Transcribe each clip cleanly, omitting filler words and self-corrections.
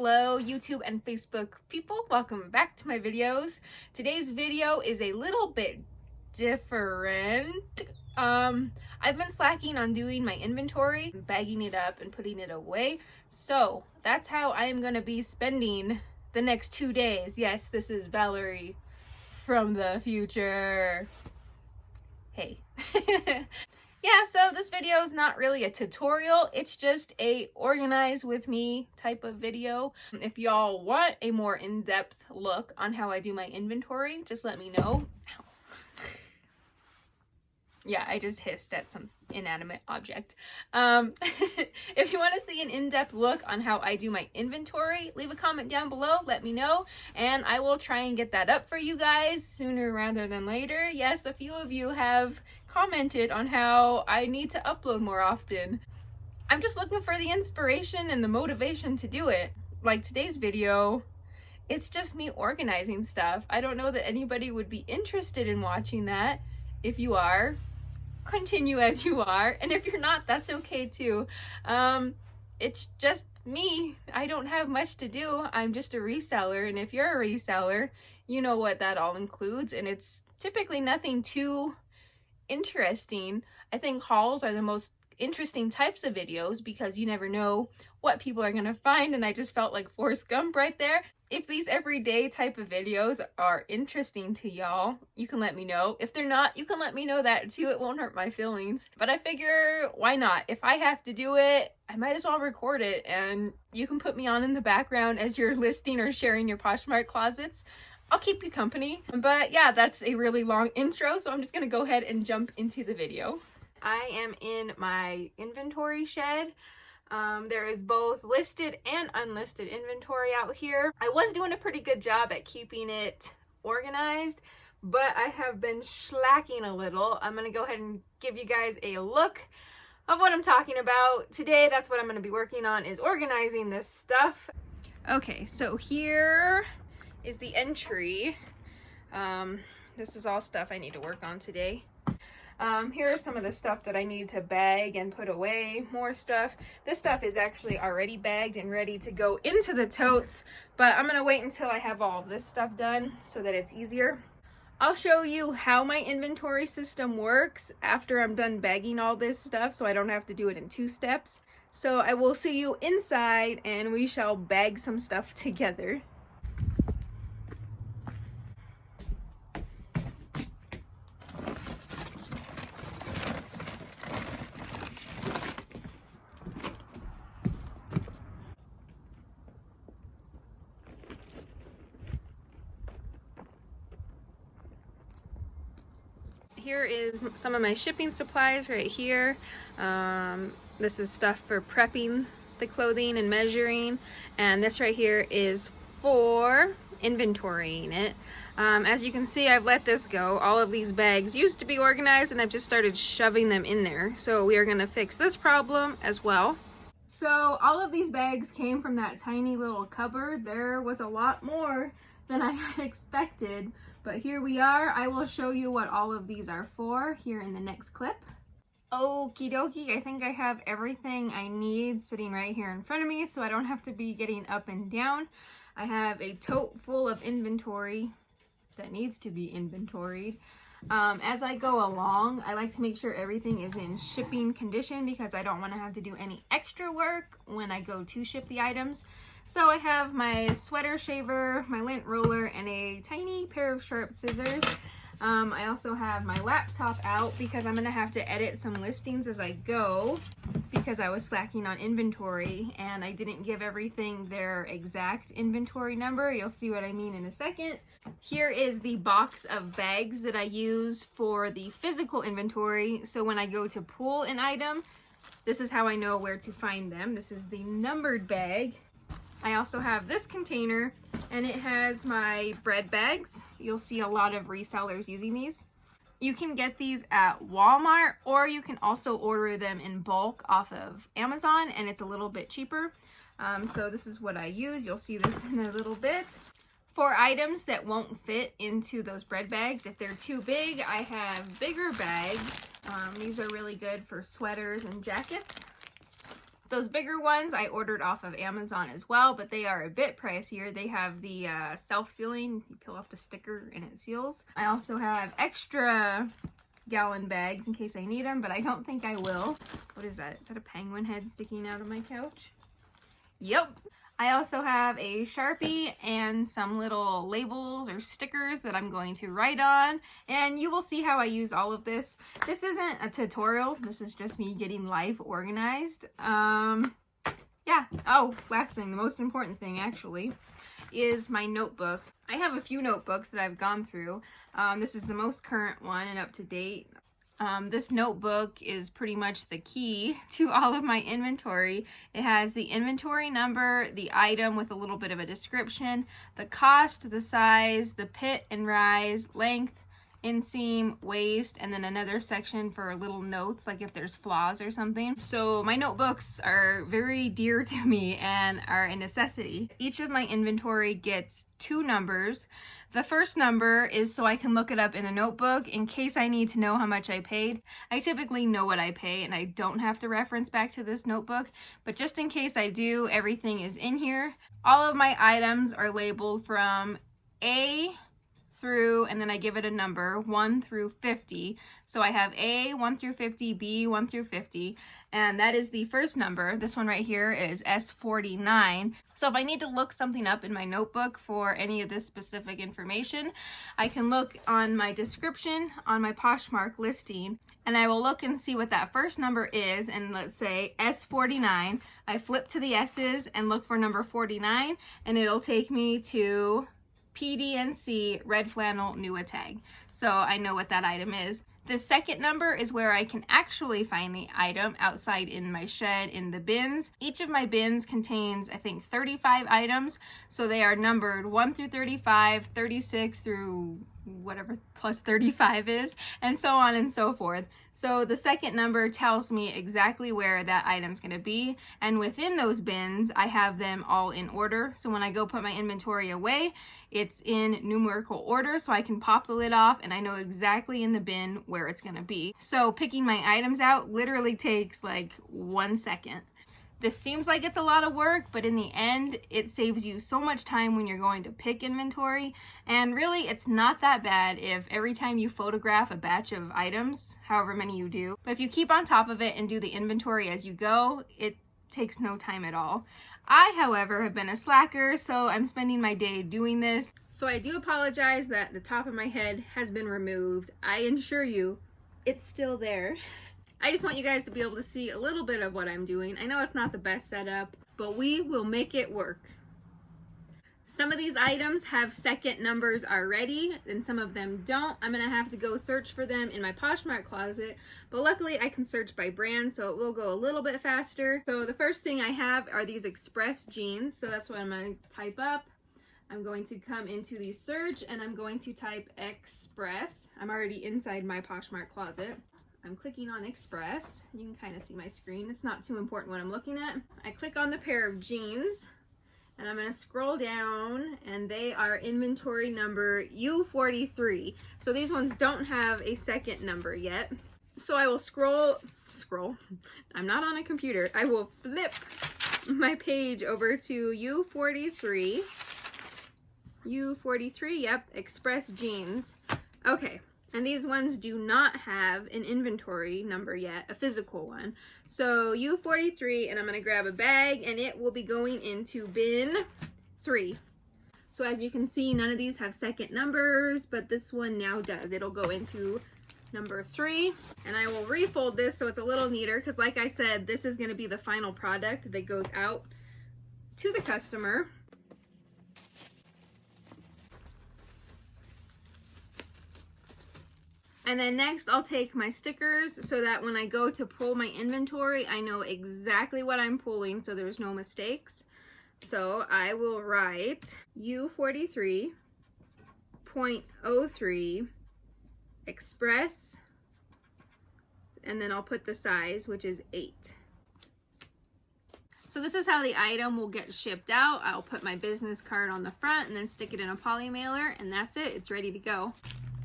Hello YouTube and Facebook people, welcome back to my videos. Today's video is a little bit different. I've been slacking on doing my inventory, bagging it up and putting it away. So that's how I am going to be spending the next 2 days. Yes, this is Valerie from the future. Hey. Yeah, so this video is not really a tutorial, it's just a organize with me type of video. If y'all want a more in-depth look on how I do my inventory, just let me know. Ow. Yeah, I just hissed at some inanimate object. If you want to see an in-depth look on how I do my inventory, leave a comment down below, let me know, and I will try and get that up for you guys sooner rather than later. Yes, a few of you have commented on how I need to upload more often. I'm just looking for the inspiration and the motivation to do it. Like today's video, it's just me organizing stuff. I don't know that anybody would be interested in watching that. If you are, continue as you are, and if you're not, that's okay too. It's just me. I don't have much to do. I'm just a reseller, and if you're a reseller, you know what that all includes, and it's typically nothing too interesting. I think hauls are the most interesting types of videos because you never know what people are gonna find, and I just felt like Forrest Gump right there. If these everyday type of videos are interesting to y'all, you can let me know. If they're not, you can let me know that too. It won't hurt my feelings. But I figure, why not? If I have to do it, I might as well record it, and you can put me on in the background as you're listing or sharing your Poshmark closets. I'll keep you company. But yeah, that's a really long intro, so I'm just gonna go ahead and jump into the video. I am in my inventory shed. There is both listed and unlisted inventory out here. I was doing a pretty good job at keeping it organized, but I have been slacking a little. I'm gonna go ahead and give you guys a look of what I'm talking about. Today, that's what I'm gonna be working on, is organizing this stuff. Okay, so here is the entry. This is all stuff I need to work on today. Here are some of the stuff that I need to bag and put away. More stuff. This stuff is actually already bagged and ready to go into the totes, but I'm gonna wait until I have all of this stuff done so that it's easier. I'll show you how my inventory system works after I'm done bagging all this stuff, so I don't have to do it in 2 steps. So I will see you inside and we shall bag some stuff together. Here is some of my shipping supplies right here. This is stuff for prepping the clothing and measuring, and this right here is for inventorying it. As you can see, I've let this go. All of these bags used to be organized and I've just started shoving them in there. So we are going to fix this problem as well. So all of these bags came from that tiny little cupboard. There was a lot more than I had expected. But here we are. I will show you what all of these are for here in the next clip. Okie dokie, I think I have everything I need sitting right here in front of me, so I don't have to be getting up and down. I have a tote full of inventory that needs to be inventoried. As I go along, I like to make sure everything is in shipping condition because I don't want to have to do any extra work when I go to ship the items. So I have my sweater shaver, my lint roller, and a tiny pair of sharp scissors. I also have my laptop out because I'm going to have to edit some listings as I go because I was slacking on inventory and I didn't give everything their exact inventory number. You'll see what I mean in a second. Here is the box of bags that I use for the physical inventory. So when I go to pull an item, this is how I know where to find them. This is the numbered bag. I also have this container, and it has my bread bags. You'll see a lot of resellers using these. You can get these at Walmart, or you can also order them in bulk off of Amazon, and it's a little bit cheaper. So this is what I use. You'll see this in a little bit. For items that won't fit into those bread bags, if they're too big, I have bigger bags. These are really good for sweaters and jackets. Those bigger ones I ordered off of Amazon as well, but they are a bit pricier. They have the self-sealing. You peel off the sticker and it seals. I also have extra gallon bags in case I need them, but I don't think I will. What is that? Is that a penguin head sticking out of my couch? Yep. I also have a Sharpie and some little labels or stickers that I'm going to write on, and you will see how I use all of this. This isn't a tutorial. This is just me getting life organized. Yeah. Oh, last thing, the most important thing actually, is my notebook. I have a few notebooks that I've gone through. This is the most current one and up to date. This notebook is pretty much the key to all of my inventory. It has the inventory number, the item with a little bit of a description, the cost, the size, the pit and rise, length, inseam, waist, and then another section for little notes, like if there's flaws or something. So my notebooks are very dear to me and are a necessity. Each of my inventory gets 2 numbers. The first number is so I can look it up in a notebook in case I need to know how much I paid. I typically know what I pay and I don't have to reference back to this notebook, but just in case I do, everything is in here. All of my items are labeled from A through, and then I give it a number, 1 through 50. So I have A, 1 through 50, B, 1 through 50, and that is the first number. This one right here is S49. So if I need to look something up in my notebook for any of this specific information, I can look on my description on my Poshmark listing, and I will look and see what that first number is, and let's say S49. I flip to the S's and look for number 49, and it'll take me to PDNC red flannel Nua tag. So I know what that item is. The second number is where I can actually find the item outside in my shed in the bins. Each of my bins contains, I think, 35 items. So they are numbered 1 through 35, 36 through whatever plus 35 is, and so on and so forth. So the second number tells me exactly where that item's going to be, and within those bins I have them all in order. So when I go put my inventory away, it's in numerical order, so I can pop the lid off and I know exactly in the bin where it's going to be. So picking my items out literally takes like 1 second. This seems like it's a lot of work, but in the end, it saves you so much time when you're going to pick inventory. And really, it's not that bad if every time you photograph a batch of items, however many you do, but if you keep on top of it and do the inventory as you go, it takes no time at all. I, however, have been a slacker, so I'm spending my day doing this. So I do apologize that the top of my head has been removed. I assure you, it's still there. I just want you guys to be able to see a little bit of what I'm doing. I know it's not the best setup, but we will make it work. Some of these items have second numbers already, and some of them don't. I'm gonna have to go search for them in my Poshmark closet, but luckily I can search by brand, so it will go a little bit faster. So the first thing I have are these Express jeans, so that's what I'm gonna type up. I'm going to come into the search and I'm going to type Express. I'm already inside my Poshmark closet. I'm clicking on Express. You can kind of see my screen. It's not too important what I'm looking at. I click on the pair of jeans and I'm going to scroll down, and they are inventory number U43. So these ones don't have a second number yet. So I will scroll. I'm not on a computer. I will flip my page over to U43. U43, yep, Express jeans. Okay. And these ones do not have an inventory number yet, a physical one. So U43, and I'm gonna grab a bag, and it will be going into bin 3. So as you can see, none of these have second numbers, but this one now does. It'll go into number 3, and I will refold this so it's a little neater, because like I said, this is gonna be the final product that goes out to the customer. And then next I'll take my stickers so that when I go to pull my inventory, I know exactly what I'm pulling so there's no mistakes. So I will write U43.03 Express, and then I'll put the size, which is 8. So this is how the item will get shipped out. I'll put my business card on the front and then stick it in a poly mailer, and that's it. It's ready to go.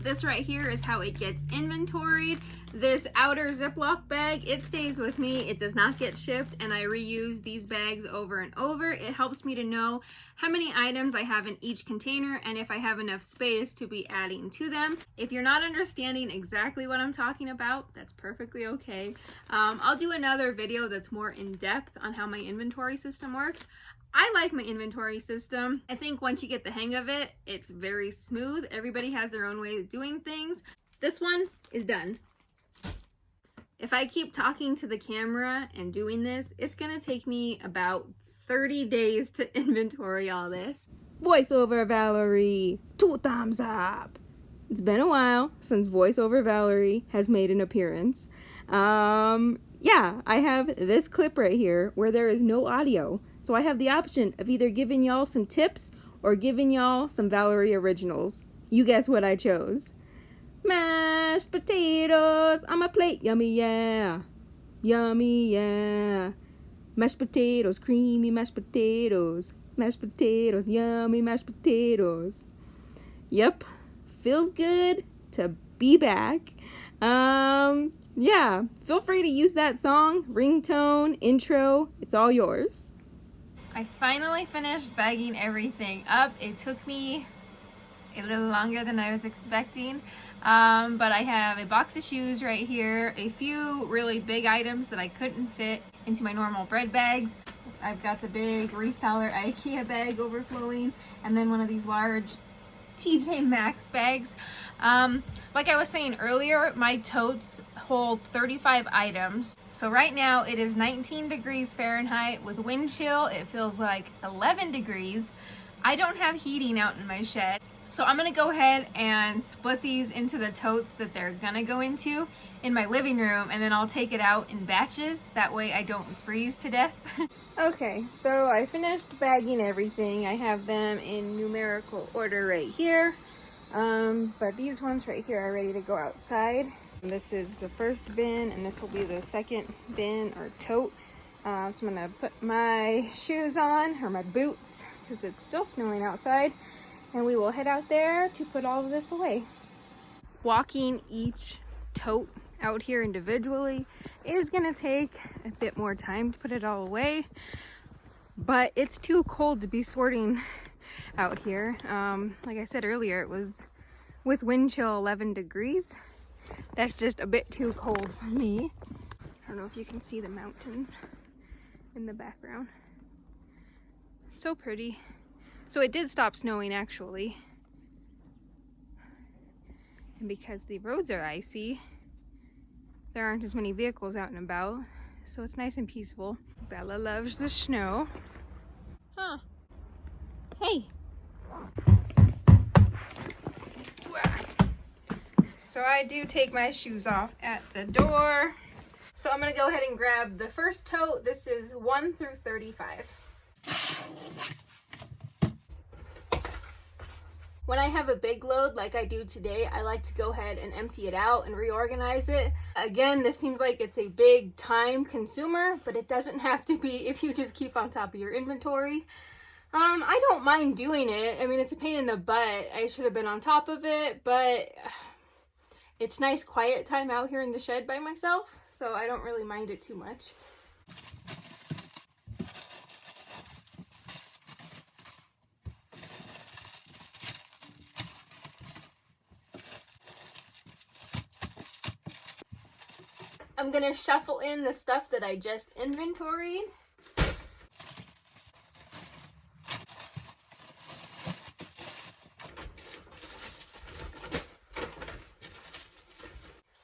This right here is how it gets inventoried. This outer Ziploc bag, it stays with me. It does not get shipped, and I reuse these bags over and over. It helps me to know how many items I have in each container and if I have enough space to be adding to them. If you're not understanding exactly what I'm talking about, that's perfectly okay. I'll do another video that's more in depth on how my inventory system works. I like my inventory system. I think once you get the hang of it, it's very smooth. Everybody has their own way of doing things. This one is done. If I keep talking to the camera and doing this, it's gonna take me about 30 days to inventory all this. Voiceover Valerie, 2 thumbs up. It's been a while since Voiceover Valerie has made an appearance. Yeah, I have this clip right here where there is no audio. So I have the option of either giving y'all some tips or giving y'all some Valerie originals. You guess what I chose. Mashed potatoes on my plate, yummy yeah, yummy yeah. Mashed potatoes, creamy mashed potatoes, yummy mashed potatoes. Yep, feels good to be back. Yeah, feel free to use that song, ringtone, intro, it's all yours. I finally finished bagging everything up. It took me a little longer than I was expecting, but I have a box of shoes right here, a few really big items that I couldn't fit into my normal bread bags. I've got the big reseller IKEA bag overflowing, and then one of these large TJ Maxx bags. Like I was saying earlier, my totes hold 35 items. So right now it is 19 degrees Fahrenheit with wind chill. It feels like 11 degrees. I don't have heating out in my shed. So I'm gonna go ahead and split these into the totes that they're gonna go into in my living room, and then I'll take it out in batches. That way I don't freeze to death. Okay, so I finished bagging everything. I have them in numerical order right here. But these ones right here are ready to go outside. This is the first bin, and this will be the second bin or tote. So I'm gonna put my shoes on, or my boots, because it's still snowing outside. And we will head out there to put all of this away. Walking each tote out here individually is gonna take a bit more time to put it all away, but it's too cold to be sorting out here. Like I said earlier, it was with wind chill 11 degrees. That's just a bit too cold for me. I don't know if you can see the mountains in the background. So pretty. So it did stop snowing actually. And because the roads are icy, there aren't as many vehicles out and about. So it's nice and peaceful. Bella loves the snow. Huh. Hey. So I do take my shoes off at the door. So I'm gonna go ahead and grab the first tote. This is 1 through 35. When I have a big load like I do today, I like to go ahead and empty it out and reorganize it. Again, this seems like it's a big time consumer, but it doesn't have to be if you just keep on top of your inventory. I don't mind doing it. I mean, it's a pain in the butt. I should have been on top of it, but it's nice quiet time out here in the shed by myself, so I don't really mind it too much. I'm gonna shuffle in the stuff that I just inventoried.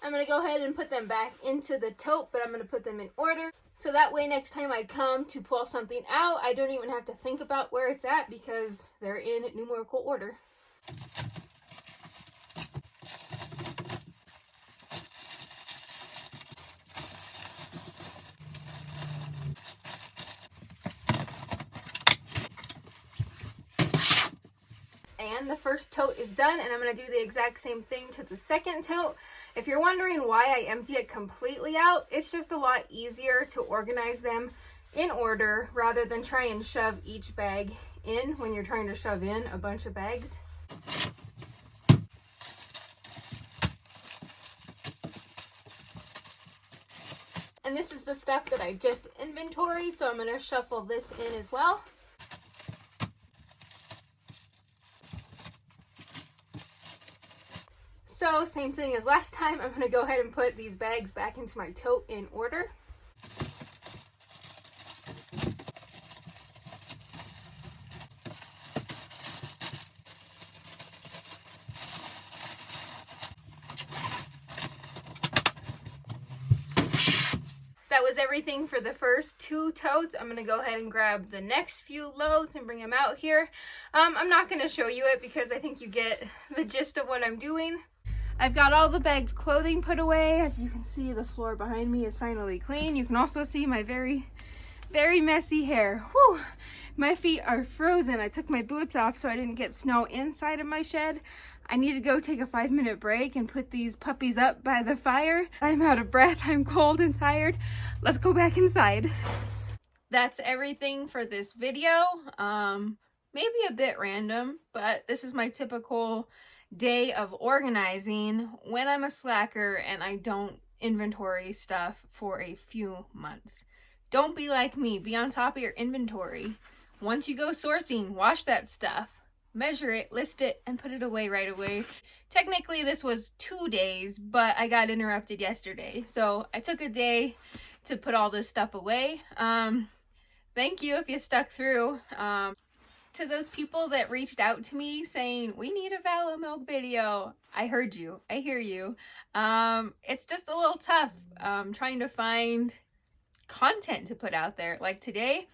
I'm gonna go ahead and put them back into the tote, but I'm gonna put them in order. So that way next time I come to pull something out, I don't even have to think about where it's at because they're in numerical order. And the first tote is done, and I'm going to do the exact same thing to the second tote. If you're wondering why I empty it completely out, it's just a lot easier to organize them in order rather than try and shove each bag in when you're trying to shove in a bunch of bags. And this is the stuff that I just inventoried, so I'm going to shuffle this in as well. So same thing as last time, I'm going to go ahead and put these bags back into my tote in order. That was everything for the first 2 totes. I'm going to go ahead and grab the next few loads and bring them out here. I'm not going to show you it because I think you get the gist of what I'm doing. I've got all the bagged clothing put away. As you can see, the floor behind me is finally clean. You can also see my very, very messy hair. Whew. My feet are frozen. I took my boots off so I didn't get snow inside of my shed. I need to go take a 5-minute break and put these puppies up by the fire. I'm out of breath, I'm cold and tired. Let's go back inside. That's everything for this video. Maybe a bit random, but this is my typical day of organizing when I'm a slacker and I don't inventory stuff for a few months. Don't be like me, be on top of your inventory. Once you go sourcing, wash that stuff. Measure it, list it, and put it away right away. Technically, this was 2 days, but I got interrupted yesterday. So I took a day to put all this stuff away. Thank you if you stuck through. To those people that reached out to me saying, we need a Valamilk video. I heard you. I hear you. It's just a little tough trying to find content to put out there. Like today,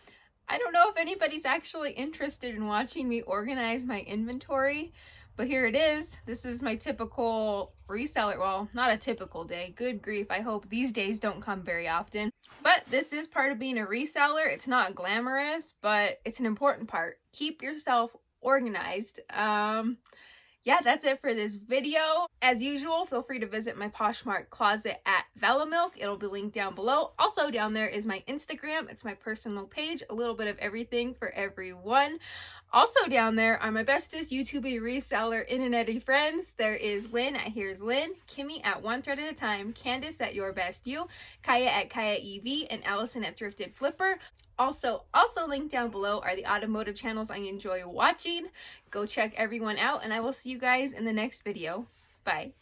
I don't know if anybody's actually interested in watching me organize my inventory, but here it is. This is my typical reseller. Well, not a typical day. Good grief. I hope these days don't come very often. But this is part of being a reseller. It's not glamorous, but it's an important part. Keep yourself organized. Yeah, that's it for this video. As usual, feel free to visit my Poshmark closet at Valamilk. It'll be linked down below. Also down there is my Instagram. It's my personal page. A little bit of everything for everyone. Also down there are my bestest YouTube reseller internety friends. There is Lynn at Here's Lynn, Kimmy at One Thread at a Time, Candace at Your Best You, Kaya at Kaya EV, and Allison at Thrifted Flipper. Also linked down below are the automotive channels I enjoy watching. Go check everyone out, and I will see you guys in the next video. Bye.